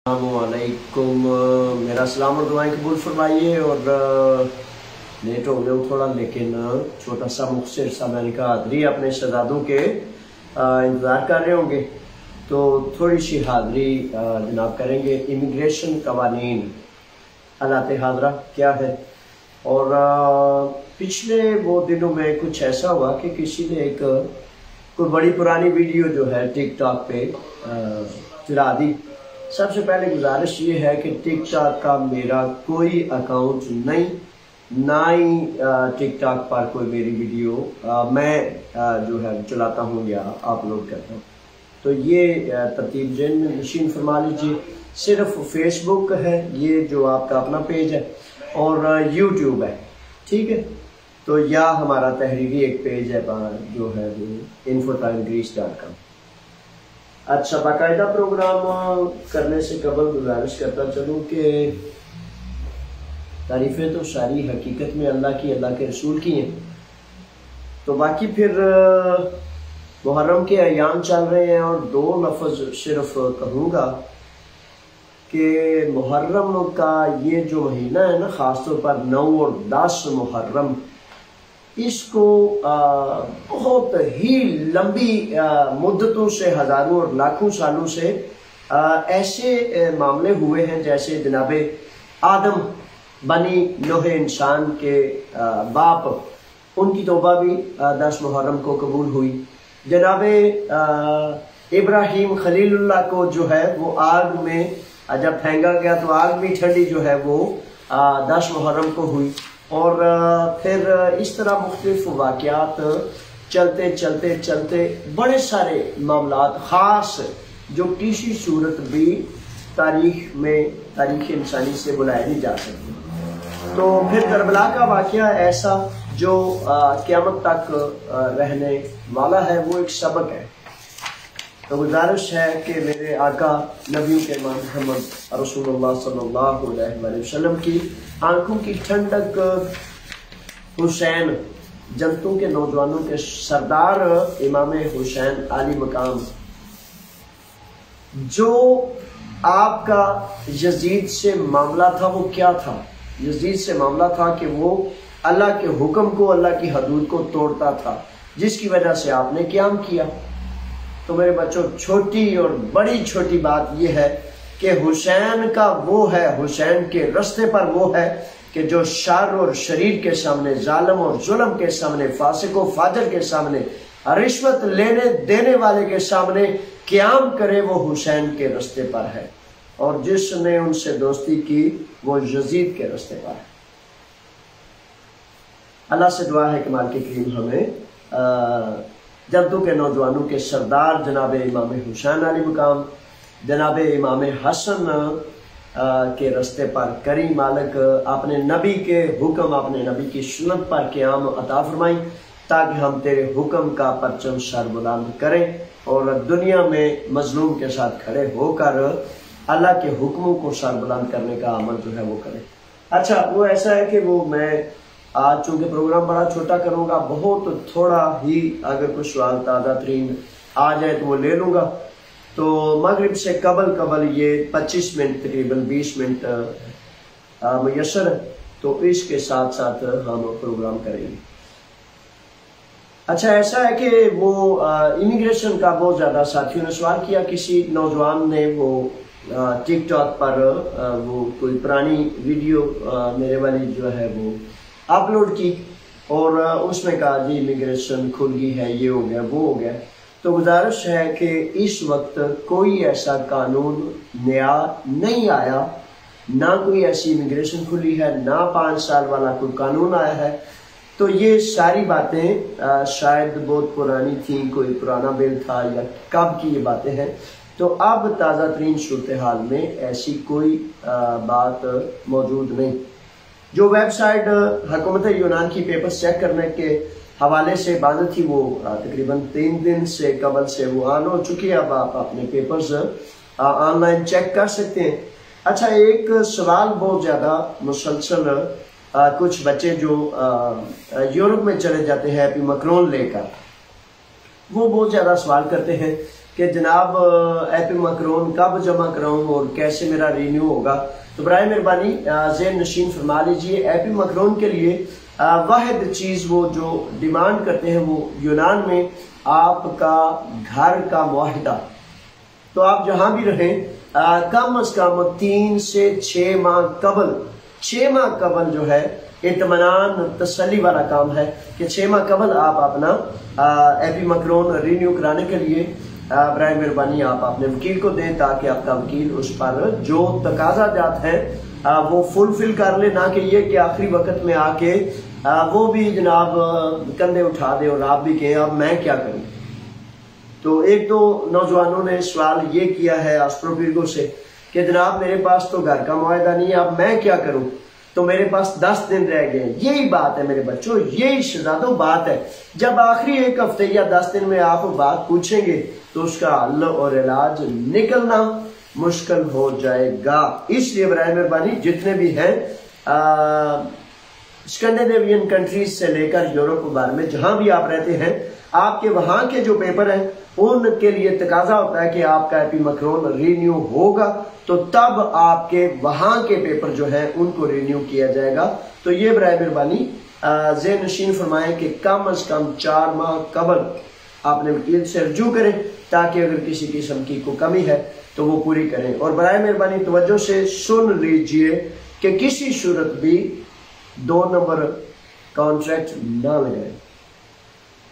अस्सलामुअलैकुम। मेरा सलाम और दुआएं कबूल फरमाइए। और लेट हो गया थोड़ा, लेकिन छोटा सा मुख्तसर सा मैंने कहा हाज़री अपने शहजादों के इंतज़ार कर रहे होंगे, तो थोड़ी सी हाज़री जनाब करेंगे। इमिग्रेशन कवानीन हालात हाज़रा क्या है। और पिछले वो दिनों में कुछ ऐसा हुआ कि किसी ने एक कोई बड़ी पुरानी वीडियो जो है टिकटॉक पे चला दी। सबसे पहले गुजारिश ये है कि टिकटॉक का मेरा कोई अकाउंट नहीं, ना ही टिकटॉक पर कोई मेरी वीडियो मैं जो है चलाता हूँ या अपलोड करता हूँ। तो ये तरतीब ज़हन में नशीन फरमा लीजिए। सिर्फ फेसबुक है ये जो आपका अपना पेज है, और यूट्यूब है, ठीक है। तो या हमारा तहरीरी एक पेज है जो है वो infotimegreece.com। अच्छा, बाकायदा प्रोग्राम करने से कबल गुजारिश करता चलूँ कि तारीफ़ें तो सारी हकीकत में अल्लाह की, अल्लाह के रसूल की हैं। तो बाकी फिर मुहर्रम के अयाम चल रहे हैं, और दो लफ्ज़ सिर्फ कहूँगा कि मुहर्रम का ये जो महीना है ना, ख़ासतौर पर 9 और 10 मुहर्रम, इसको बहुत ही लंबी मुद्दतों से, हजारों और लाखों सालों से ऐसे मामले हुए हैं जैसे जनाबे आदम बनी नूह इंसान के बाप, उनकी तौबा भी 10 मुहर्रम को कबूल हुई। जनाबे इब्राहिम खलीलुल्लाह को जो है वो आग में जब फेंका गया तो आग भी ठंडी जो है वो 10 मुहर्रम को हुई। और फिर इस तरह मुख्तलिफ वाक़यात चलते चलते चलते बड़े सारे मामलात ख़ास जो किसी सूरत भी तारीख में, तारीख इंसानी से बुलाए नहीं जा सकते। तो फिर करबला का वाक़या ऐसा जो क़यामत तक रहने वाला है, वो एक सबक है। तो गुजारिश है कि मेरे आका नबियों के मोहम्मद रसूलुल्लाह सल्लल्लाहु अलैहि वसल्लम की आंखों की ठंडक, हुसैन जनतों के नौजवानों के सरदार इमाम हुसैन आली मकाम, जो आपका यजीद से मामला था वो क्या था? यजीद से मामला था कि वो अल्लाह के हुक्म को, अल्लाह की हदूद को तोड़ता था, जिसकी वजह से आपने क़याम किया। तो मेरे बच्चों, छोटी और बड़ी छोटी बात यह है कि हुसैन का वो है, हुसैन के रास्ते पर वो है कि जो शर और शरीर के सामने, जालिम और जुल्म के सामने, फासिक और फाजर के सामने, रिश्वत लेने देने वाले के सामने क़याम करे, वो हुसैन के रास्ते पर है। और जिसने उनसे दोस्ती की वो यजीद के रास्ते पर है। अल्लाह से दुआ है कि मालिक करीम हमें जद्दों के नौजवानों के सरदार जनाब इमाम हुसैन अली मुकाम, जनाब इमाम हसन के रास्ते पर करी। मालिक अपने नबी के हुक्म, अपने नबी की सुन्नत पर क़याम अता फरमाई, ताकि हम तेरे हुक्म का परचम सर बुलंद करें और दुनिया में मजलूम के साथ खड़े होकर अल्लाह के हुक्मों को सर बुलंद करने का अमल जो है वो करें। अच्छा, वो ऐसा है कि वो मैं आज चूंकि प्रोग्राम बड़ा छोटा करूंगा, बहुत थोड़ा ही, अगर कुछ सवाल ताज़ा तरीन आ जाए तो वो ले लूंगा। तो मगरिब से कबल ये 25 मिनट, तकरीबन 20 मिनट मुयस्सर, तो इसके साथ साथ हम प्रोग्राम करेंगे। अच्छा, ऐसा है कि वो इमिग्रेशन का बहुत ज़्यादा साथियों ने सवाल किया। किसी नौजवान ने वो टिकटॉक पर वो कोई पुरानी वीडियो मेरे वाली जो है वो अपलोड की, और उसमें कहा जी इमिग्रेशन खुल गई है, ये हो गया, वो हो गया। तो गुजारिश है कि इस वक्त कोई ऐसा कानून नया नहीं आया, ना कोई ऐसी इमिग्रेशन खुली है, ना 5 साल वाला कोई कानून आया है। तो ये सारी बातें शायद बहुत पुरानी थी, कोई पुराना बिल था या कब की ये बातें हैं। तो अब ताज़ा तरीन सूरत हाल में ऐसी कोई बात मौजूद नहीं। जो वेबसाइट हुकूमत यूनान की पेपर्स चेक करने के हवाले से बंद थी, वो तकरीबन 3 दिन से कबल से वो ऑन हो चुकी है। अब आप अपने पेपर्स ऑनलाइन चेक कर सकते हैं। अच्छा, एक सवाल बहुत ज़्यादा मुसलसल कुछ बच्चे जो यूरोप में चले जाते हैं हैप्पी मैक्रोन लेकर, वो बहुत ज़्यादा सवाल करते हैं कि जनाब एपिमैक्रोन कब जमा कराऊं और कैसे मेरा रिन्यू होगा। तो बराए मेहरबानी ज़हन नशीन फरमा लीजिए, एपिमैक्रोन के लिए वाहिद चीज वो जो डिमांड करते हैं वो यूनान में आपका घर का मुआहिदा। तो आप जहां भी रहें कम अज कम 3 से 6 माह कबल, 6 माह कबल जो है इत्मीनान तसल्ली वाला काम है कि 6 माह कबल आप अपना एपिमैक्रोन रिन्यू कराने के लिए बराए मेहरबानी आप अपने वकील को दें, ताकि आपका वकील उस पर जो तकाजा जात है वो फुलफिल कर ले, ना कि ये कि आखिरी वक्त में आके वो भी जनाब कंधे उठा दे और आप भी कहें अब मैं क्या करूं। तो एक दो नौजवानों ने सवाल ये किया है एस्ट्रोविर्गो से कि जनाब मेरे पास तो घर का मुआहिदा नहीं है, अब मैं क्या करूं, तो मेरे पास 10 दिन रह गए। यही बात है मेरे बच्चों, यही शहजादों बात है। जब आखिरी 1 हफ्ते या 10 दिन में आप बात पूछेंगे तो उसका हल और इलाज निकलना मुश्किल हो जाएगा। इसलिए बराए मेहरबानी जितने भी हैं स्कैंडिनेवियन कंट्रीज से लेकर यूरोप भर में जहां भी आप रहते हैं, आपके वहां के जो पेपर हैं उनके लिए तकाजा होता है कि आपका एपिमैक्रोन रिन्यू होगा, तो तब आपके वहां के पेपर जो है उनको रिन्यू किया जाएगा। तो ये बराए मेहरबानी ज़हन नशीन फरमाएं कि कम अज कम 4 माह कबल आपने वकील से रजू करें, ताकि अगर किसी किस्म की कोई कमी है तो वो पूरी करें। और बराए मेहरबानी तवज्जो से सुन लीजिए कि किसी सूरत भी 2 नंबर कॉन्ट्रैक्ट ना लगाएं,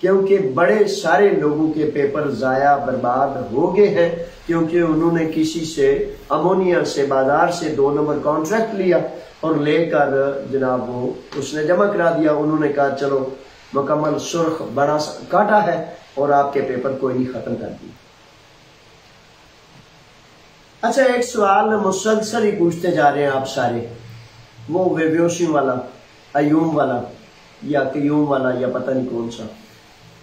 क्योंकि बड़े सारे लोगों के पेपर जाया बर्बाद हो गए हैं, क्योंकि उन्होंने किसी से अमोनिया से बाजार से 2 नंबर कॉन्ट्रैक्ट लिया और लेकर जनाब वो उसने जमा करा दिया। उन्होंने कहा चलो मुकम्मल सुर्ख बड़ा काटा है और आपके पेपर कोई नहीं खत्म कर दिए। अच्छा, एक सवाल मुसलसल ही पूछते जा रहे हैं आप सारे, वो वेव्योशी वाला, अयूम वाला या क्यूम वाला या पता नहीं कौन सा।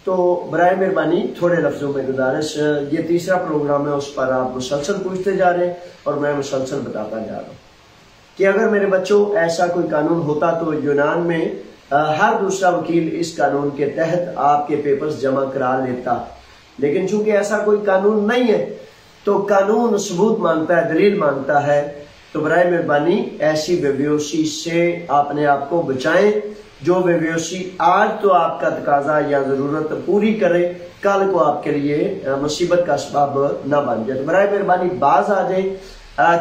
तो बराए मेहरबानी थोड़े लफ्जों में गुजारिश, ये तीसरा प्रोग्राम है, उस पर आप मुसलसल पूछते जा रहे हैं और मैं मुसलसल बताता जा रहा हूँ कि अगर मेरे बच्चों ऐसा कोई कानून होता तो यूनान में हर दूसरा वकील इस कानून के तहत आपके पेपर्स जमा करा लेता। लेकिन चूंकि ऐसा कोई कानून नहीं है, तो कानून सबूत मांगता है, दलील मांगता है। तो बराए मेहरबानी ऐसी बेबेहोशी से अपने आप को बचाएं। जो बेबेहोशी आज तो आपका तकाजा या जरूरत पूरी करे, कल को आपके लिए मुसीबत का सबब ना बन जाए। तो बराए मेहरबानी बाज आ जाए,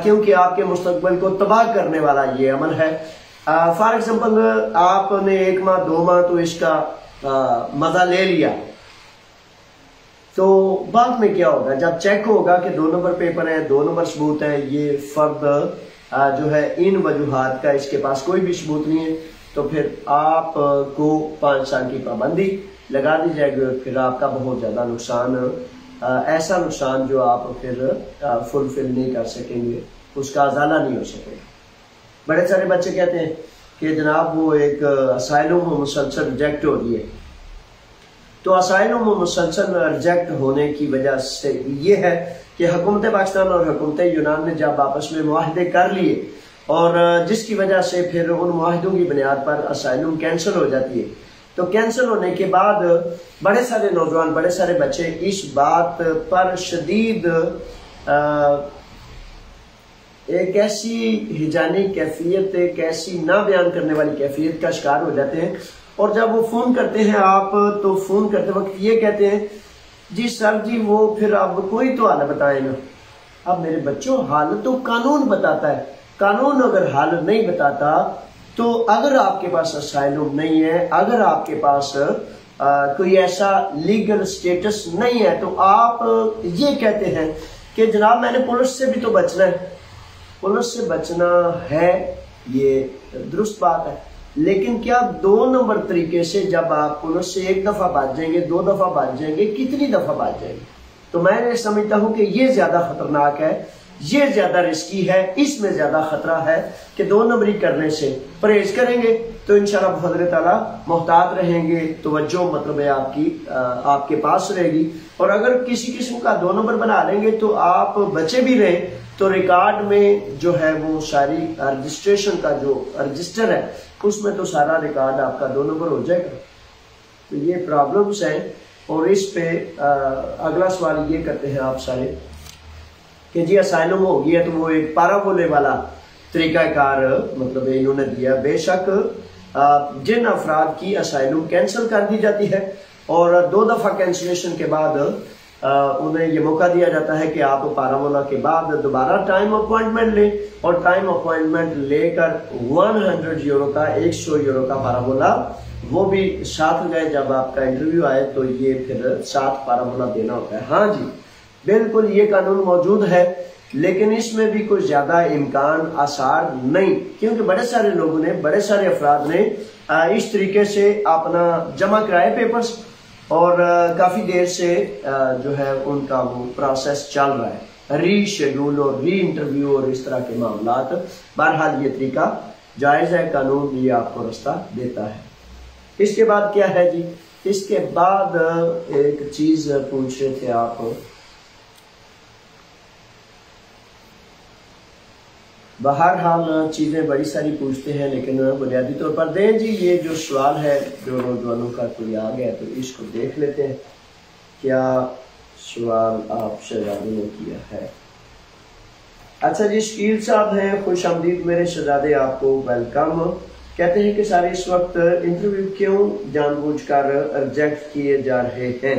क्योंकि आपके मुस्तकबिल को तबाह करने वाला ये अमल है। फॉर एग्जाम्पल आपने 1 माह 2 माह तो इसका मजा ले लिया, तो बाद में क्या होगा जब चेक होगा कि 2 नंबर पेपर है, 2 नंबर सबूत है, ये फर्द जो है इन वजूहात का इसके पास कोई भी सबूत नहीं है, तो फिर आपको 5 साल की पाबंदी लगा दी जाएगी और फिर आपका बहुत ज्यादा नुकसान, ऐसा नुकसान जो आप फिर फुलफिल नहीं कर सकेंगे, उसका अजाला नहीं हो सकेगा। बड़े सारे बच्चे कहते हैं कि जनाब वो एक असाइलम मुसलसल रिजेक्ट हो रही है। तो असाइलम मुसलसल रिजेक्ट होने की वजह से ये है कि हुकूमत पाकिस्तान और हुकूमत यूनान ने जब आपस में मुआहदे कर लिए और जिसकी वजह से फिर उन मुआहदों की बुनियाद पर असाइलम कैंसिल हो जाती है। तो कैंसिल होने के बाद बड़े सारे नौजवान, बड़े सारे बच्चे इस बात पर शदीद एक ऐसी हिजानी कैफियत, एक ऐसी ना बयान करने वाली कैफियत का शिकार हो जाते हैं। और जब वो फोन करते हैं आप, तो फोन करते वक्त ये कहते हैं जी सर जी वो फिर अब कोई तो हाल बताए ना। अब मेरे बच्चों हाल तो कानून बताता है, कानून अगर हाल नहीं बताता तो अगर आपके पास असाइलम नहीं है, अगर आपके पास कोई ऐसा लीगल स्टेटस नहीं है, तो आप ये कहते हैं कि जनाब मैंने पुलिस से भी तो बचना है। पुलिस से बचना है, ये दुरुस्त बात है, लेकिन क्या 2 नंबर तरीके से जब आप पुलिस से 1 दफा भाग जाएंगे, 2 दफा भाग जाएंगे, कितनी दफा भाग जाएंगे? तो मैं समझता हूं कि ये ज्यादा खतरनाक है, ये ज्यादा रिस्की है, इसमें ज्यादा खतरा है कि 2 नंबरी करने से परहेज करेंगे तो इंशाल्लाह बफज़ल ताला मोहतात रहेंगे, तवज्जो मतलब है आपके पास रहेगी। और अगर किसी किस्म का 2 नंबर बना लेंगे तो आप बचे भी रहे, तो रिकॉर्ड में जो है वो सारी रजिस्ट्रेशन का जो रजिस्टर है उसमें तो सारा रिकॉर्ड आपका 2 नंबर हो जाएगा। तो ये प्रॉब्लम्स हैं और इस पे अगला सवाल ये करते हैं आप सारे कि जी असाइलम हो गया, तो वो एक पाराबोले वाला तरीकाकार मतलब इन्होंने दिया। बेशक जिन अफराद की असाइलम कैंसिल कर दी जाती है और 2 दफा कैंसिलेशन के बाद उन्हें ये मौका दिया जाता है कि आप पाराबोला के बाद दोबारा टाइम अपॉइंटमेंट लें, और टाइम अपॉइंटमेंट लेकर 100 यूरो का 100 यूरो का पाराबोला वो भी साथ गए। जब आपका इंटरव्यू आए तो ये फिर साथ पाराबोला देना होता है। हाँ जी बिल्कुल ये कानून मौजूद है, लेकिन इसमें भी कोई ज्यादा इम्कान आसार नहीं, क्योंकि बड़े सारे लोगों ने, बड़े सारे अफराद ने इस तरीके से अपना जमा कराए पेपर्स, और काफी देर से जो है उनका वो प्रोसेस चल रहा है, रीशेड्यूल और री इंटरव्यू और इस तरह के मामलात। बहरहाल ये तरीका जायज है, कानून ये आपको रास्ता देता है। इसके बाद क्या है जी, इसके बाद एक चीज पूछ रहे थे आप, बहरहाल चीजें बड़ी सारी पूछते हैं, लेकिन बुनियादी तौर पर दें जी। ये जो सवाल है जो नौजवानों का कोई आ गया तो इसको देख लेते हैं, क्या सवाल आप शहजादे ने किया है। अच्छा जी, शकील साहब हैं, खुश आमदीद मेरे शहजादे, आपको वेलकम। कहते हैं कि सारे इस वक्त इंटरव्यू क्यों जानबूझकर रिजेक्ट किए जा रहे हैं।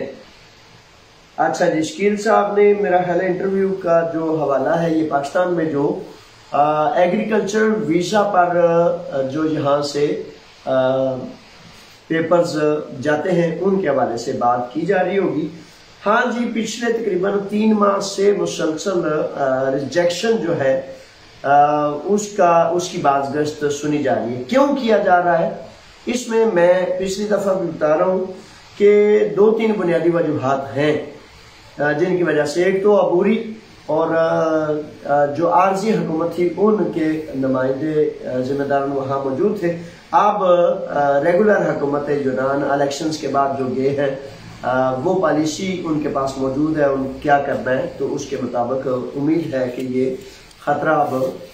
अच्छा जी, शकील साहब ने मेरा ख्याल इंटरव्यू का जो हवाला है ये पाकिस्तान में जो एग्रीकल्चर वीजा पर जो यहाँ से पेपर्स जाते हैं उनके हवाले से बात की जा रही होगी। हाँ जी, पिछले तकरीबन 3 माह से मुसलसल रिजेक्शन जो है उसकी बाज़गश्त सुनी जा रही है। क्यों किया जा रहा है, इसमें मैं पिछली दफा भी बता रहा हूँ कि 2-3 बुनियादी वजूहात हैं जिनकी वजह से, एक तो अबूरी और जो आर्जी हुकूमत थी उनके नुमाइंदे जिम्मेदार वहाँ मौजूद थे। अब रेगुलर हुकूमत यूनान इलेक्शंस के बाद जो गए हैं वो पॉलिसी उनके पास मौजूद है, उन क्या करना है, तो उसके मुताबिक उम्मीद है कि ये खतरा अब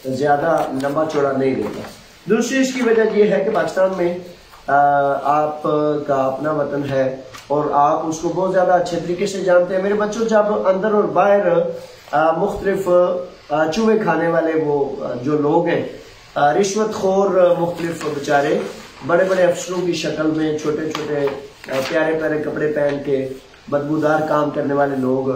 ज्यादा लंबा चौड़ा नहीं रहेगा। दूसरी इसकी वजह यह है कि पाकिस्तान में आपका अपना वतन है और आप उसको बहुत ज्यादा अच्छे तरीके से जानते हैं। मेरे बच्चों, जब अंदर और बाहर मुख्तलिफ चूहे खाने वाले वो जो लोग हैं, रिश्वतखोर मुख्तलिफ बेचारे बड़े बड़े अफसरों की शक्ल में, छोटे छोटे प्यारे प्यारे कपड़े पहन के बदबूदार काम करने वाले लोग,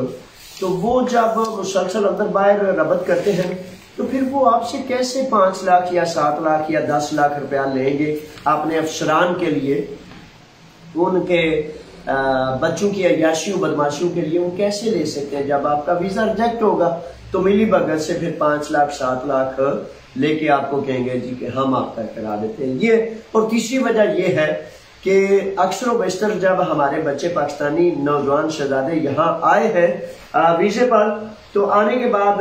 तो वो जब मुसलसल अंदर बाहर रबत करते हैं तो फिर वो आपसे कैसे 5 लाख या 7 लाख या 10 लाख रुपया लेंगे अपने अफसरान के लिए, उनके बच्चों की अयाशियों बदमाशियों के लिए वो कैसे ले सकते हैं। जब आपका वीजा रिजेक्ट होगा तो मिली भगत से फिर 5 लाख 7 लाख लेके आपको कहेंगे जी कि हम आपका करा देते हैं ये। और तीसरी वजह यह है कि अक्सर बेशतर जब हमारे बच्चे पाकिस्तानी नौजवान शहजादे यहाँ आए हैं वीजे पर, तो आने के बाद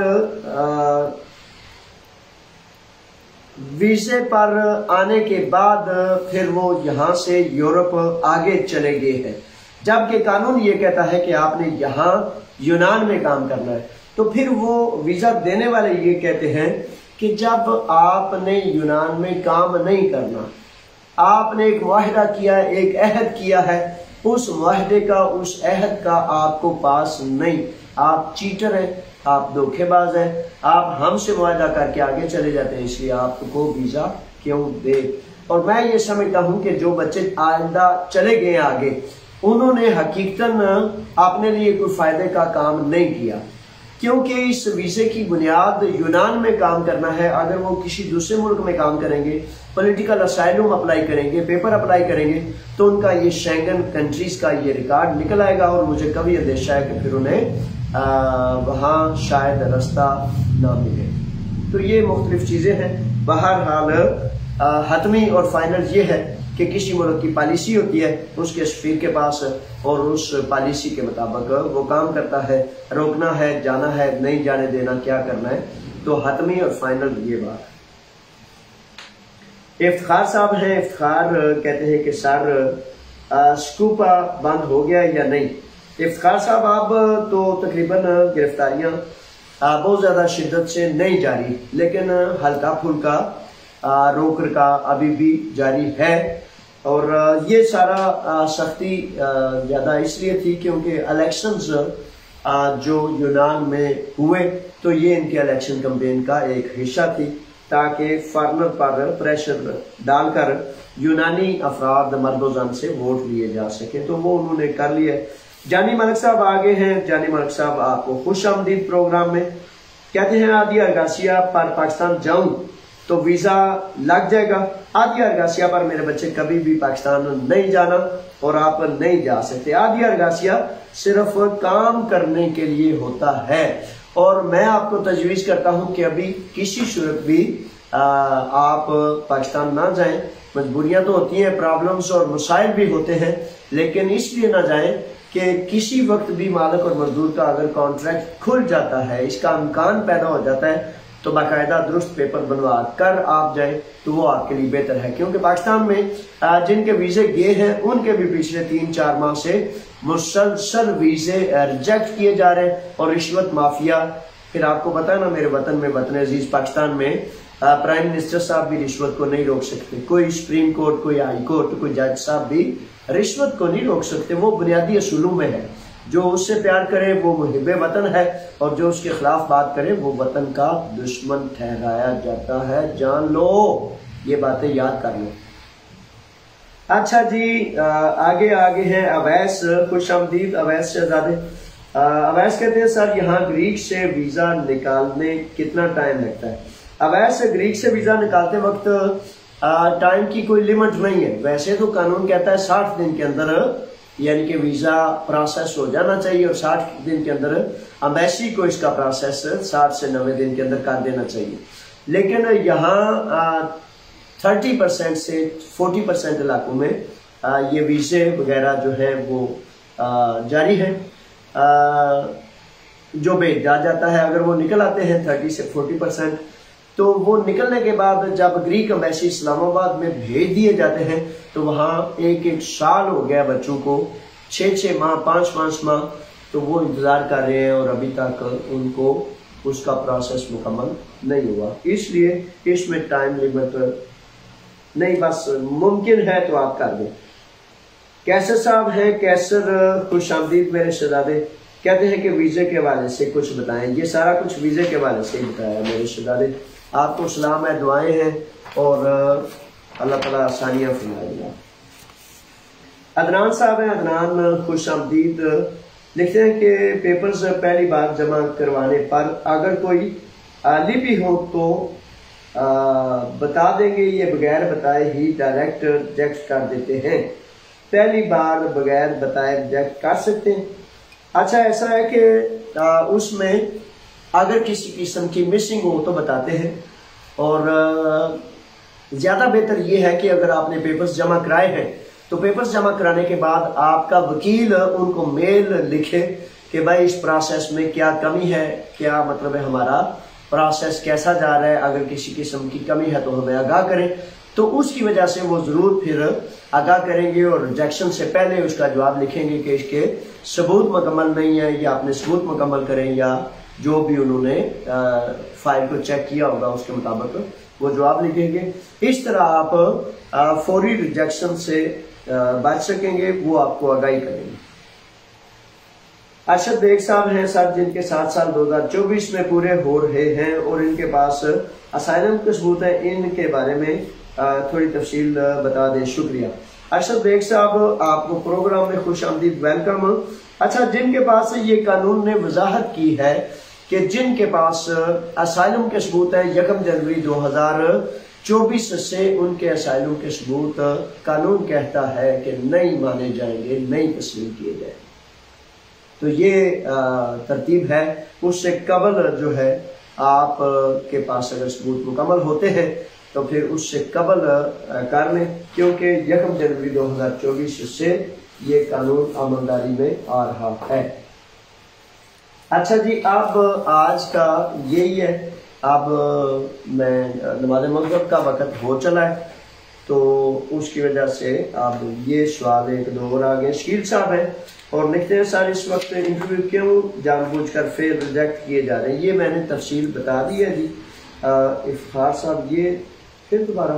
वीजे पर आने के बाद फिर वो यहाँ से यूरोप आगे चले गए हैं, जबकि कानून ये कहता है कि आपने यहाँ यूनान में काम करना है। तो फिर वो वीजा देने वाले ये कहते हैं कि जब आपने यूनान में काम नहीं करना, आपने एक मुआहदा किया, एक अहद किया है, उस मुआहदे का, उस अहद का आपको पास नहीं, आप चीटर हैं, आप धोखेबाज हैं, आप हमसे मुआहदा करके आगे चले जाते हैं, इसलिए आपको वीजा क्यों दे। और मैं ये समझता हूं कि जो बच्चे आइंदा चले गए आगे, उन्होंने हकीकतन अपने लिए कोई फायदे का काम नहीं किया, क्योंकि इस वीजे की बुनियाद यूनान में काम करना है। अगर वो किसी दूसरे मुल्क में काम करेंगे, पॉलिटिकल असाइलम अप्लाई करेंगे, पेपर अप्लाई करेंगे, तो उनका ये शेंगन कंट्रीज का ये रिकॉर्ड निकल आएगा और मुझे कभी अंदेशा है कि फिर उन्हें वहाँ शायद रास्ता ना मिले। तो ये मुख्तलिफ चीजें हैं। बहरहाल हतमी और फाइनल ये है कि किसी मुल्क की पॉलिसी होती है, उसके सफीर के पास, और उस पॉलिसी के मुताबिक वो काम करता है, रोकना है, जाना है, नहीं जाने देना, क्या करना है। तो हतमी और फाइनल ये बात। इफ्तिखार साहब हैं, इफ्तिखार कहते हैं कि सर स्कूपा बंद हो गया या नहीं। इफ्तिखार साहब, अब तो तकरीबन गिरफ्तारियां बहुत ज्यादा शिद्दत से नहीं जारी, लेकिन हल्का फुल्का रोक रखा अभी भी जारी है। और ये सारा सख्ती ज़्यादा इसलिए थी क्योंकि इलेक्शंस जो यूनान में हुए तो ये इनके इलेक्शन कैंपेन का एक हिस्सा थी, ताकि फार्मर पर प्रेशर डालकर यूनानी अफराद मर्दोजन से वोट लिए जा सके। तो वो उन्होंने कर लिया। जानी मलिक साहब आगे हैं। जानी मलिक साहब आपको खुश आमदीद प्रोग्राम में। कहते हैं आदिया अरगासिया पर पाकिस्तान जाऊं तो वीजा लग जाएगा। आदिया अरगासिया पर मेरे बच्चे कभी भी पाकिस्तान नहीं जाना और आप नहीं जा सकते। आदिया अरगासिया सिर्फ काम करने के लिए होता है और मैं आपको तजवीज करता हूं कि अभी किसी सूरत भी आप पाकिस्तान ना जाएं। मजबूरियां तो होती हैं, प्रॉब्लम्स और मसाइल भी होते हैं, लेकिन इसलिए ना जाएं कि किसी वक्त भी मालिक और मजदूर का अगर कॉन्ट्रैक्ट खुल जाता है, इसका इम्कान पैदा हो जाता है, तो बाकायदा दुरुस्त पेपर बनवा कर आप जाएं तो वो आपके लिए बेहतर है। क्योंकि पाकिस्तान में जिनके वीजे गए हैं उनके भी पिछले 3-4 माह से मुसलसल वीजे रिजेक्ट किए जा रहे हैं और रिश्वत माफिया। फिर आपको पता है ना, मेरे वतन में, वतन अजीज पाकिस्तान में प्राइम मिनिस्टर साहब भी रिश्वत को नहीं रोक सकते। कोई सुप्रीम कोर्ट, कोई हाई कोर्ट, कोई जज साहब भी रिश्वत को नहीं रोक सकते। वो बुनियादी असूलों में है। जो उससे प्यार करे वो मुहिब्बे वतन है और जो उसके खिलाफ बात करे वो वतन का दुश्मन ठहराया जाता है। जान लो, ये बातें याद कर लो। अच्छा जी, आगे हैं अवैस। खुश आमदीद अवैस शहजादे। अवैस कहते हैं सर यहाँ ग्रीक से वीजा निकालने कितना टाइम लगता है? अवैस ग्रीक से वीजा निकालते वक्त टाइम की कोई लिमिट नहीं है। वैसे तो कानून कहता है 60 दिन के अंदर यानी कि वीजा प्रोसेस हो जाना चाहिए और 60 दिन के अंदर अम्बेसी को इसका प्रोसेस 60 से 90 दिन के अंदर कर देना चाहिए। लेकिन यहाँ 30% से 40% इलाकों में ये वीजे वगैरह जो है वो जारी है, जो भेजा जाता है। अगर वो निकल आते हैं 30 से 40%, तो वो निकलने के बाद जब ग्रीक एम्बेसी इस्लामाबाद में भेज दिए जाते हैं तो वहाँ 1-1 साल हो गया बच्चों को, 6-6 माह, 5-5 माह, तो वो इंतजार कर रहे हैं और अभी तक उनको उसका प्रोसेस मुकम्मल नहीं हुआ। इसलिए इसमें टाइम लिमिट नहीं, बस मुमकिन है तो आप कर दें। कैसर साहब हैं। कैसर खुश आमदीद मेरे शहजादे। कहते हैं कि वीजे के हवाले से कुछ बताएं। ये सारा कुछ वीजे के हवाले से बताया मेरे शहजादे। आपको सलाम है, दुआएं हैं और अल्लाह ताला आसानियां फरमाएगा। अदनान साहब हैं। अदनान खुश आमदीद। लिखते हैं कि पेपर्स पहली बार जमा करवाने पर अगर कोई लिपि हो तो बता देंगे, ये बगैर बताए ही डायरेक्ट रिजेक्ट कर देते हैं। पहली बार बगैर बताए रिजेक्ट कर सकते हैं। अच्छा, ऐसा है कि उसमें अगर किसी किस्म की मिसिंग हो तो बताते हैं और ज़्यादा बेहतर ये है कि अगर आपने पेपर्स जमा कराए हैं तो पेपर्स जमा कराने के बाद आपका वकील उनको मेल लिखे कि भाई इस प्रोसेस में क्या कमी है, क्या मतलब है, हमारा प्रोसेस कैसा जा रहा है, अगर किसी किस्म की कमी है तो हमें आगाह करें। तो उसकी वजह से वो ज़रूर फिर आगाह करेंगे और रिजेक्शन से पहले उसका जवाब लिखेंगे कि इसके सबूत मुकम्मल नहीं है या आपने सबूत मुकम्मल करें, या जो भी उन्होंने फाइल को चेक किया होगा उसके मुताबिक वो जवाब लिखेंगे। इस तरह आप फौरी रिजेक्शन से बच सकेंगे, वो आपको आगाही करेंगे। अरशद बेग साहब हैं सर, जिनके 7 साल 2024 में पूरे हो रहे हैं और इनके पास असाइलम के सबूत है, इनके बारे में थोड़ी तफसील बता दें, शुक्रिया। अरशद बेग साहब, आपको प्रोग्राम में खुश आमदीद, वेलकम। अच्छा, जिनके पास ये कानून ने वजाहत की है कि जिनके पास असाइलम के सबूत है 1 जनवरी 2024 से उनके असाइलम के सबूत कानून कहता है कि नहीं माने जाएंगे, नहीं तस्लीम किए जाएंगे। तो ये तरतीब है। उससे कबल जो है आप के पास अगर सबूत मुकम्मल होते हैं तो फिर उससे कबल कर लें, क्योंकि 1 जनवरी 2024 से ये कानून अमलदारी में आ रहा है। अच्छा जी, अब आज का यही है। अब मैं नमाज मगरिब का वक़्त हो चला है तो उसकी वजह से अब ये सवाल 1-2 और आ गए। शील साहब हैं और लिखते हैं सर इस वक्त इंटरव्यू क्यों जानबूझकर फिर रिजेक्ट किए जा रहे हैं? ये मैंने तफसील बता दी है जी। इफ्तार साहब, ये फिर दोबारा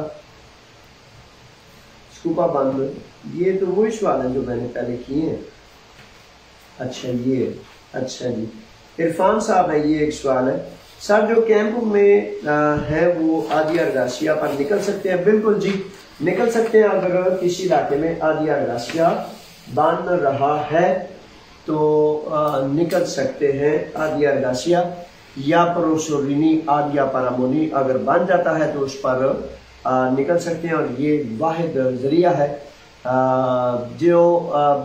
स्कूबा बंद, ये तो वही सवाल है जो मैंने पहले किए हैं। अच्छा ये, अच्छा जी इरफान साहब है, ये एक सवाल है सर, जो कैंप में है वो आधी अरगासिया पर निकल सकते हैं? बिल्कुल जी निकल सकते हैं। अगर किसी इलाके में आधी अरगासिया बन रहा है तो निकल सकते हैं आधी अरगासिया, या प्रोसोरिनी आदिया पारामोनी अगर बन जाता है तो उस पर निकल सकते हैं। और ये वाहिद जरिया है जो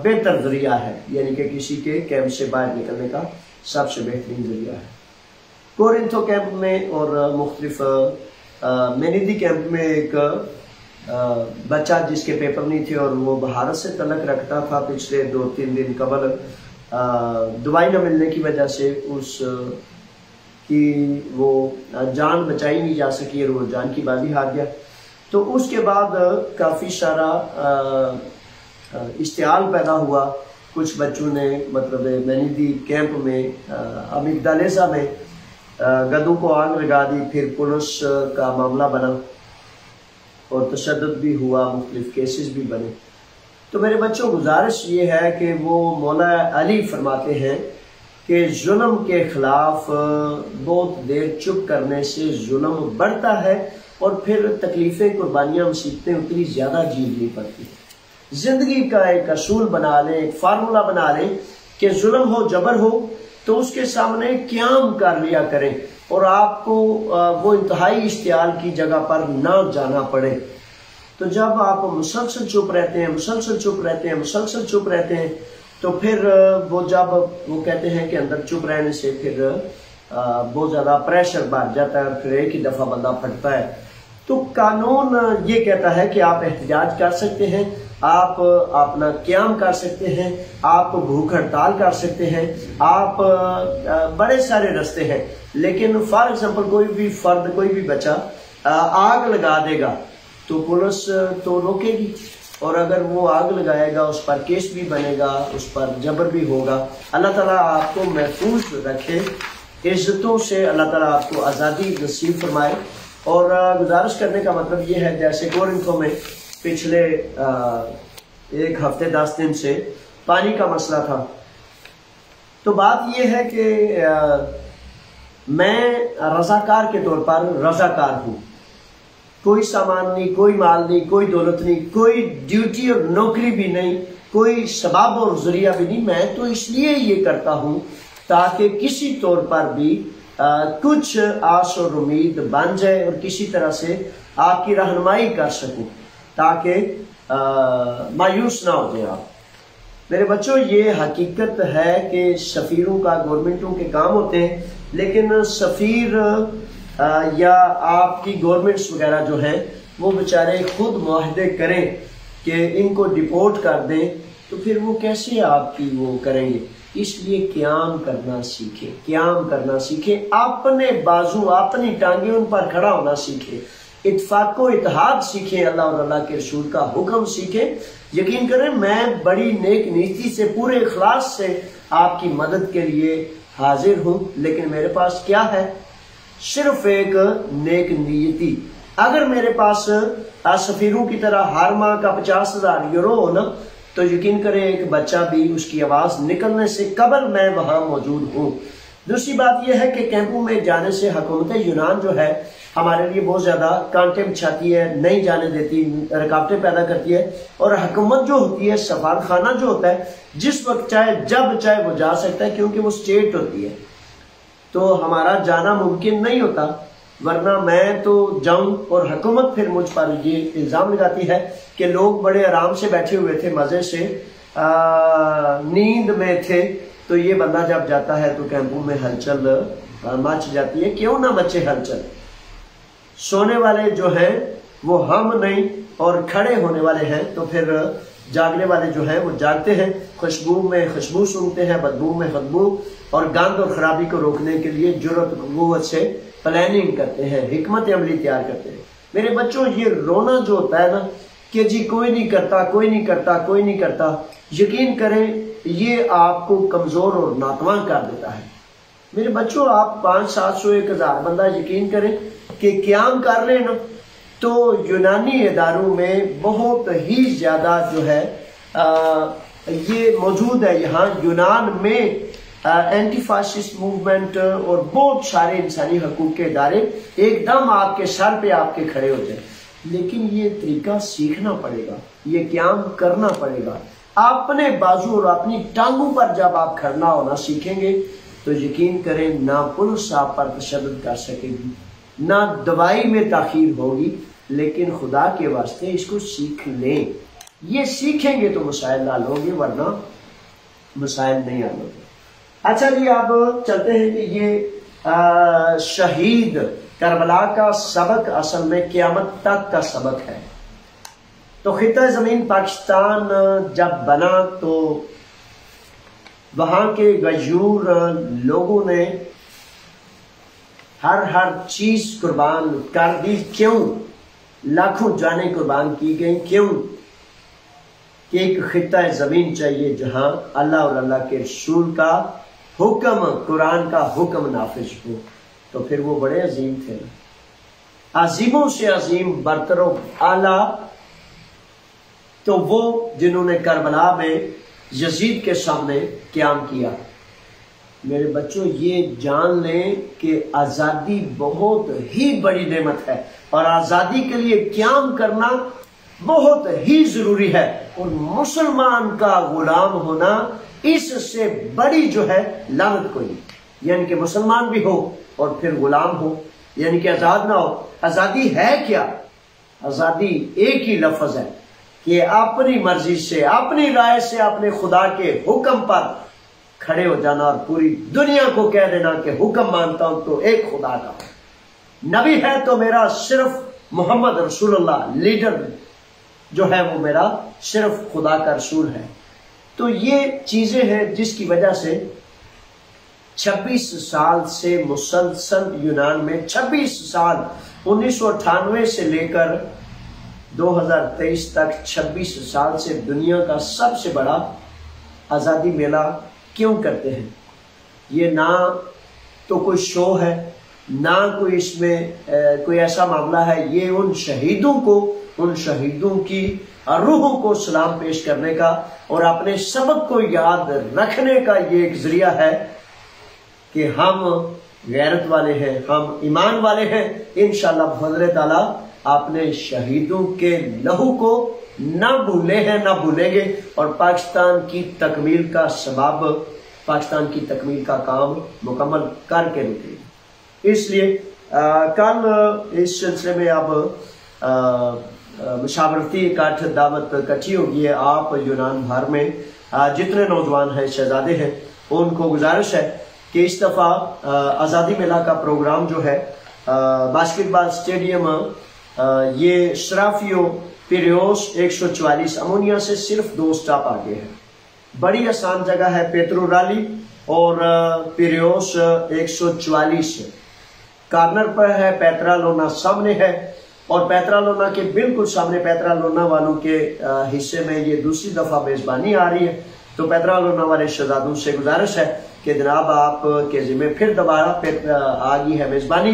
बेहतर जरिया है, यानी कि किसी के कैंप से बाहर निकलने का सबसे बेहतरीन जरिया है। कोरिंथो कैंप में और मुख्तलिफ मेनिदी कैंप में एक बच्चा जिसके पेपर नहीं थे और वो भारत से तलक रखता था, पिछले 2-3 दिन कबल दवाई न मिलने की वजह से उस की वो जान बचाई नहीं जा सकी और वो जान की बाजी हार गया। तो उसके बाद काफ़ी सारा इश्तियाल पैदा हुआ। कुछ बच्चों ने मतलब मेनिदी कैंप में अमिगदालेसा में गधों को आग लगा दी, फिर पुलिस का मामला बना और तशद्दुद भी हुआ, मुख्तलिफ केसेस भी बने। तो मेरे बच्चों गुजारिश ये है कि वो मौला अली फरमाते हैं कि जुल्म के खिलाफ बहुत देर चुप करने से जुल्म बढ़ता है और फिर तकलीफें, कुर्बानियां, मुसीबतें उतनी ज्यादा झेलनी पड़ती। जिंदगी का एक असूल बना लें, एक फार्मूला बना लें कि जुल्म हो, जबर हो तो उसके सामने क़याम कर लिया करें और आपको वो इंतहाई इश्तियाल की जगह पर ना जाना पड़े। तो जब आप मुसलसल चुप रहते हैं, मुसलसल चुप रहते हैं, मुसलसल चुप रहते हैं, तो फिर वो जब वो कहते हैं कि अंदर चुप रहने से फिर बहुत ज्यादा प्रेशर बढ़ जाता है और फिर एक ही दफा बंदा फटता है। तो कानून ये कहता है कि आप एहतजाज कर सकते हैं, आप अपना क़याम कर सकते हैं, आप भूख हड़ताल कर सकते हैं, आप बड़े सारे रास्ते हैं। लेकिन फॉर एग्जाम्पल कोई भी फर्द, कोई भी बच्चा आग लगा देगा तो पुलिस तो रोकेगी, और अगर वो आग लगाएगा उस पर केस भी बनेगा, उस पर जबर भी होगा। अल्लाह ताला आपको महफूज रखे, इज्जतों से अल्लाह ताला आपको आज़ादी नसीब फरमाए। और गुजारिश करने का मतलब ये है, जैसे कोरिंथो में पिछले 1 हफ्ते 10 दिन से पानी का मसला था, तो बात यह है कि मैं रजाकार के तौर पर रजाकार हूँ। कोई सामान नहीं, कोई माल नहीं, कोई दौलत नहीं, कोई ड्यूटी और नौकरी भी नहीं, कोई सबाब और जरिया भी नहीं। मैं तो इसलिए ये करता हूँ ताकि किसी तौर पर भी कुछ आस और उम्मीद बन जाए और किसी तरह से आपकी रहनुमाई कर सकूं, ताकि मायूस ना हो जाए आप। मेरे बच्चों ये हकीकत है कि सफीरों का गवर्नमेंटों के काम होते हैं, लेकिन सफीर या आपकी गवर्नमेंट्स वगैरह जो हैं वो बेचारे खुद मुआहदे करें कि इनको डिपोर्ट कर दें, तो फिर वो कैसे आपकी वो करेंगे। इसलिए क़याम करना सीखे, क़याम करना सीखे, अपने बाजू, अपनी टांगे उन पर खड़ा होना सीखे, इत्तेफाक इत्तेहाद सीखे, अल्लाह और अल्लाह के रसूल का हुक्म सीखे। यकीन करें मैं बड़ी नेक नीति से, पूरे इखलास से आपकी मदद के लिए हाजिर हूं, लेकिन मेरे पास क्या है? सिर्फ एक नेक नीयती। अगर मेरे पास सफीरों की तरह हर माह का 50,000 यूरो हो ना, तो यकीन करें एक बच्चा भी उसकी आवाज निकलने से कबल मैं वहां मौजूद हूँ। दूसरी बात यह है कि कैंपों में जाने से हुकूमत यूनान जो है हमारे लिए बहुत ज्यादा कांटे बिछाती है, नहीं जाने देती, रुकावटें पैदा करती है। और हुकूमत जो होती है, सफारत खाना जो होता है, जिस वक्त चाहे जब चाहे वो जा सकता है, क्योंकि वो स्टेट होती है, तो हमारा जाना मुमकिन नहीं होता। वरना मैं तो जाऊं और हुकूमत फिर मुझ पर ये इल्जाम लगाती है कि लोग बड़े आराम से बैठे हुए थे, मजे से नींद में थे, तो ये बंदा जब जाता है तो कैंपों में हलचल मच जाती है। क्यों ना मचे हलचल? सोने वाले जो हैं वो हम नहीं और खड़े होने वाले हैं, तो फिर जागने वाले जो हैं वो जागते हैं। खुशबू में खुशबू सूंघते हैं, बदबू में बदबू, और गंद और खराबी को रोकने के लिए जुर्रत कुव्वत से प्लानिंग करते हैं, हिकमत अमली तैयार करते हैं। मेरे बच्चों ये रोना जो होता है ना कि जी कोई नहीं करता, कोई नहीं करता, कोई नहीं करता, यकीन करें ये आपको कमजोर और नातवान कर देता है। मेरे बच्चों आप 500, 700, 1000 बंदा यकीन करें कि क़याम कर लेना, तो यूनानी इदारों में बहुत ही ज्यादा जो है ये मौजूद है। यहाँ यूनान में एंटी फासिस्ट मूवमेंट और बहुत सारे इंसानी हकूक के इदारे एकदम आपके सर पे आपके खड़े होते हैं। लेकिन ये तरीका सीखना पड़ेगा, ये क्याम करना पड़ेगा। अपने बाजू और अपनी टांगों पर जब आप खड़ना होना सीखेंगे तो यकीन करें ना पुलिस आप पर तशद्दुद कर सकेगी, ना दवाई में ताखीर होगी। लेकिन खुदा के वास्ते इसको सीख लें, ये सीखेंगे तो मसाइल हल होंगे, वरना मसाइल नहीं हल होंगे। अच्छा जी, अब चलते हैं कि ये शहीद करबला का सबक असल में क़यामत तक का सबक है। तो खिता ज़मीन पाकिस्तान जब बना तो वहां के गयूर लोगों ने हर चीज कुर्बान कर दी। क्यों? लाखों जानें कुर्बान की गई। क्यों? कि एक खिता ज़मीन चाहिए जहां अल्लाह और अल्लाह के रसूल का हुक्म, कुरान का हुक्म नाफिज हो। तो फिर वो बड़े अजीम थे ना, अजीमों से अजीम, बरतरो आला। तो वो जिन्होंने करबला में यजीद के सामने क़याम किया। मेरे बच्चों, ये जान लें कि आजादी बहुत ही बड़ी नेमत है और आजादी के लिए क़याम करना बहुत ही जरूरी है। और मुसलमान का गुलाम होना इससे बड़ी जो है लानत कोई नहीं। यानी कि मुसलमान भी हो और फिर गुलाम हो, यानी कि आजाद ना हो। आजादी है क्या? आजादी एक ही लफ्ज है कि अपनी मर्जी से, अपनी राय से, अपने खुदा के हुक्म पर खड़े हो जाना और पूरी दुनिया को कह देना कि हुक्म मानता हूं तो एक खुदा का। नबी है तो मेरा सिर्फ मोहम्मद रसूलुल्लाह, लीडर जो है वो मेरा सिर्फ खुदा का रसूल है। तो ये चीजें हैं जिसकी वजह से 26 साल से मुसलसल यूनान में 26 साल 1998 से लेकर 2023 तक 26 साल से दुनिया का सबसे बड़ा आज़ादी मेला क्यों करते हैं? ये ना तो कोई शो है, ना कोई इसमें कोई ऐसा मामला है। ये उन शहीदों को, उन शहीदों की रूहों को सलाम पेश करने का और अपने सबक को याद रखने का ये एक जरिया है कि हम गैरत वाले हैं, हम ईमान वाले हैं। इंशाअल्लाह फ़ज़ल ताला आपने शहीदों के लहू को ना भूले हैं, ना भूलेंगे और पाकिस्तान की तकमील का सबब, पाकिस्तान की तकमील का काम मुकम्मल करके रुकेंगे। इसलिए कल इस सिलसिले में अब मुशावरती इकट्ठ दावत इकट्ठी होगी है। आप यूनान भर में जितने नौजवान हैं, शहजादे हैं, उनको गुजारिश है कि इस दफा आज़ादी मेला का प्रोग्राम जो है बास्केटबॉल स्टेडियम ये शराफियो पिरियोस 144 अमोनिया से सिर्फ 2 स्टॉप आगे है। बड़ी आसान जगह है, पेट्रो राली और पिरियोस 144 कार्नर पर है। पैतरालोना सामने है और पैतरालोना के बिल्कुल सामने पैतरालोना वालों के हिस्से में ये दूसरी दफा मेजबानी आ रही है। तो पैतरालोना वाले शहजादों से गुजारिश है कि जनाब आप के जिम्मे फिर दोबारा आ गई है मेजबानी।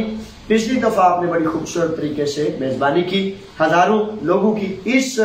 पिछली दफा आपने बड़ी खूबसूरत तरीके से मेजबानी की, हजारों लोगों की। इस